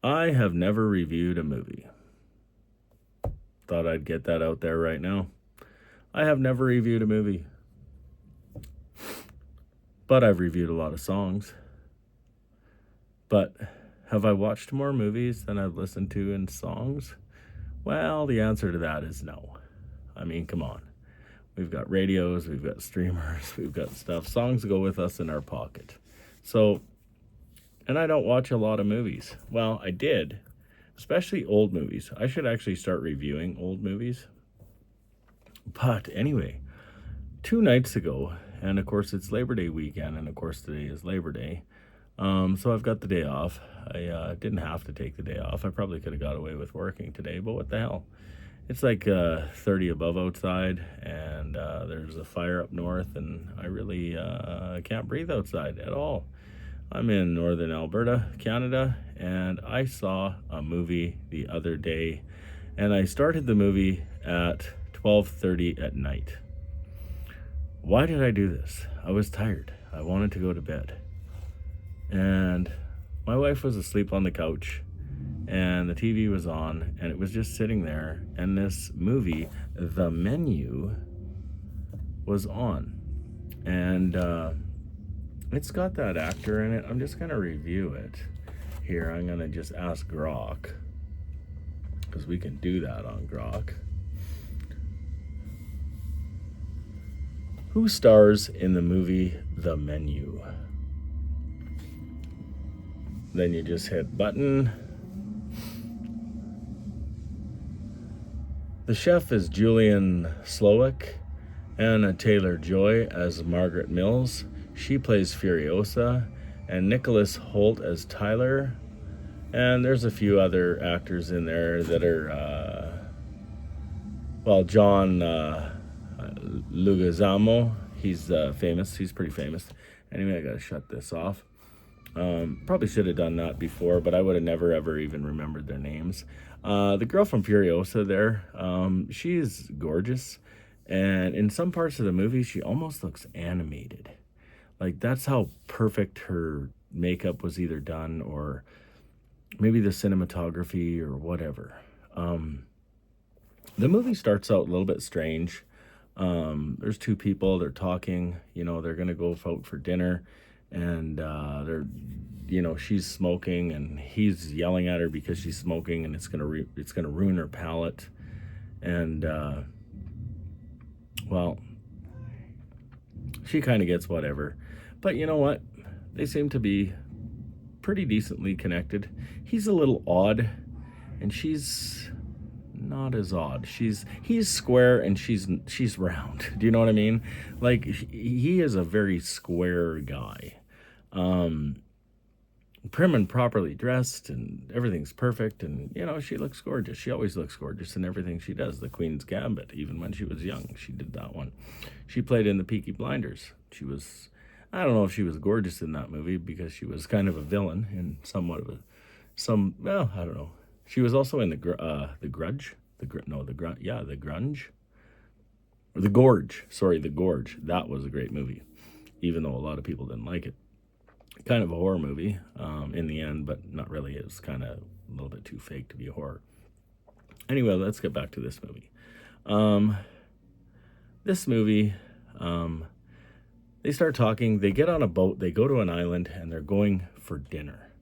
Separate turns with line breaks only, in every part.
I have never reviewed a movie. Thought I'd get that out there right now. I have never reviewed a movie, but I've reviewed a lot of songs. But have I watched more movies than I've listened to in songs? Well, the answer to that is no. I mean, come on. We've got radios, we've got streamers, we've got stuff. Songs go with us in our pocket. So, and I don't watch a lot of movies. Well, I did, especially old movies. I should actually start reviewing old movies. But anyway, 2 nights ago, and of course it's Labor Day weekend, and of course today is Labor Day. So I've got the day off. I didn't have to take the day off. I probably could have got away with working today, but what the hell? It's like 30 above outside, and there's a fire up north, and I really can't breathe outside at all. I'm in northern Alberta, Canada, and I saw a movie the other day, and I started the movie at 12:30 at night. Why did I do this? I was tired. I wanted to go to bed. And my wife was asleep on the couch, and the TV was on, and it was just sitting there, and this movie, The Menu, was on. And it's got that actor in it. I'm just going to review it here. I'm going to just ask Grok, because we can do that on Grok. Who stars in the movie The Menu? Then you just hit button. The chef is Julian Slowik. Anna Taylor-Joy as Margaret Mills. She plays Furiosa. And Nicholas Hoult as Tyler. And there's a few other actors in there that are, John Leguizamo. He's famous. He's pretty famous. Anyway, I gotta shut this off. Probably should have done that before, but I would have never ever even remembered their names. The girl from Furiosa there, she's gorgeous, and in some parts of the movie she almost looks animated. Like, that's how perfect her makeup was either done, or maybe the cinematography or whatever. The movie starts out a little bit strange. There's two people, they're talking, they're gonna go out for dinner, and she's smoking, and he's yelling at her because she's smoking, and it's gonna ruin her palate. And she kind of gets whatever, but you know what, they seem to be pretty decently connected. He's a little odd, and she's not as odd. He's square, and she's round. Do you know what I mean? Like, he is a very square guy. Prim and properly dressed, and everything's perfect, and she looks gorgeous. She always looks gorgeous in everything she does. The Queen's Gambit, even when she was young, she did that one. She played in the Peaky Blinders. I don't know if she was gorgeous in that movie, because she was kind of a villain and somewhat of I don't know. She was also in the Grudge. The Grunge. Or The Gorge. Sorry, The Gorge. That was a great movie, even though a lot of people didn't like it. Kind of a horror movie in the end, but not really. It was kind of a little bit too fake to be a horror. Anyway, let's get back to this movie. They start talking. They get on a boat. They go to an island, and they're going for dinner.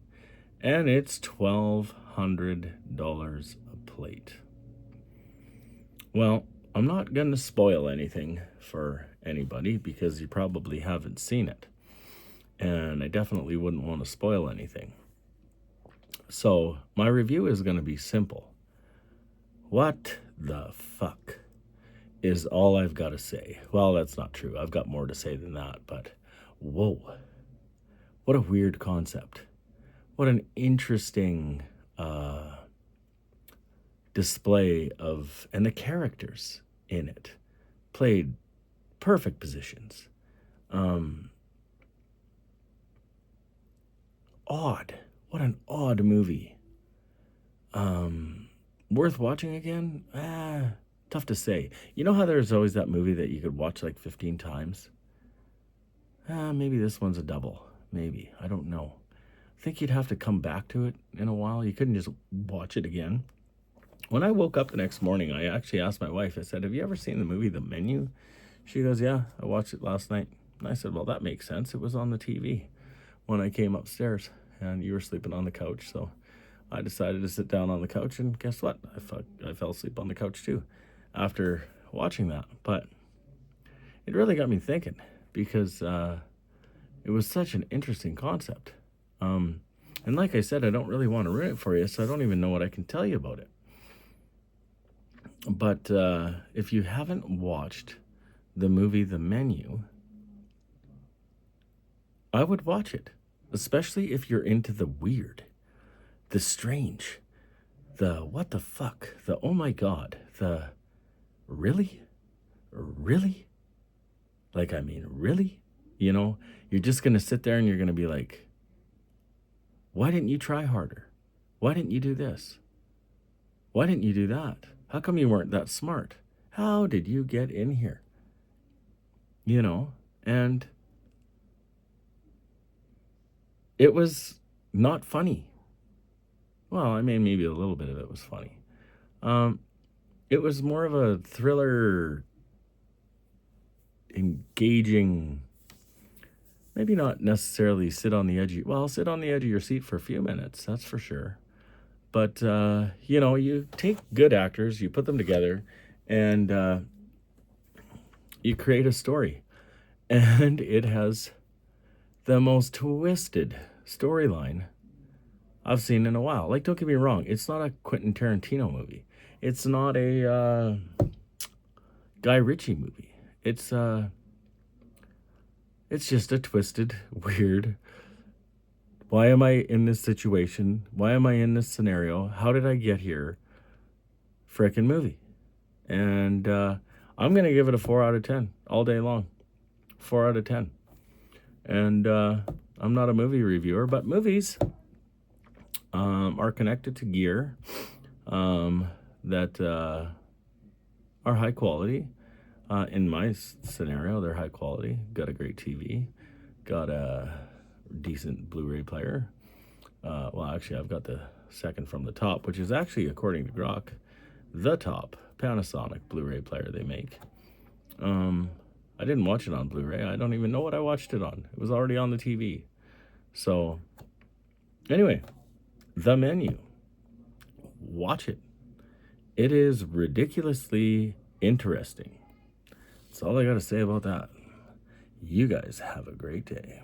And it's $1,200 a plate. Well, I'm not going to spoil anything for anybody, because you probably haven't seen it. And I definitely wouldn't want to spoil anything. So my review is going to be simple. What the fuck is all I've got to say. Well, that's not true. I've got more to say than that, but whoa. What a weird concept. What an interesting display of, and the characters in it played perfect positions. Odd. What an odd movie. Worth watching again? Tough to say. You know how there's always that movie that you could watch like 15 times? Maybe this one's a double. Maybe. I don't know. think you'd have to come back to it in a while. You couldn't just watch it again. When I woke up the next morning, I actually asked my wife, I said, have you ever seen the movie The Menu? She goes, yeah, I watched it last night. And I said, well, that makes sense. It was on the TV when I came upstairs and you were sleeping on the couch. So I decided to sit down on the couch, and guess what? I fell asleep on the couch too after watching that. But it really got me thinking because it was such an interesting concept. And like I said, I don't really want to ruin it for you, so I don't even know what I can tell you about it. But if you haven't watched the movie The Menu, I would watch it, especially if you're into the weird, the strange, the what the fuck, the oh my god, the really? Really? Like, I mean, really? You know, you're just going to sit there and you're going to be like, why didn't you try harder? Why didn't you do this? Why didn't you do that? How come you weren't that smart? How did you get in here? You know, and it was not funny. Well, I mean, maybe a little bit of it was funny. It was more of a thriller, engaging, maybe not necessarily sit on the edge. Sit on the edge of your seat for a few minutes, that's for sure. But, you know, you take good actors, you put them together, and you create a story. And it has the most twisted storyline I've seen in a while. Like, don't get me wrong, it's not a Quentin Tarantino movie. It's not a Guy Ritchie movie. It's just a twisted, weird, why am I in this situation? Why am I in this scenario? How did I get here? Frickin' movie. And I'm going to give it a 4 out of 10 all day long. 4 out of 10. And I'm not a movie reviewer, but movies are connected to gear that are high quality. In my scenario, they're high quality. Got a great TV. Got a decent Blu-ray player. Actually, I've got the second from the top, which is actually, according to Grok, the top Panasonic Blu-ray player they make. I didn't watch it on Blu-ray. I don't even know what I watched it on. It was already on the TV. So, anyway, The Menu. Watch it. It is ridiculously interesting. That's all I got to say about that. You guys have a great day.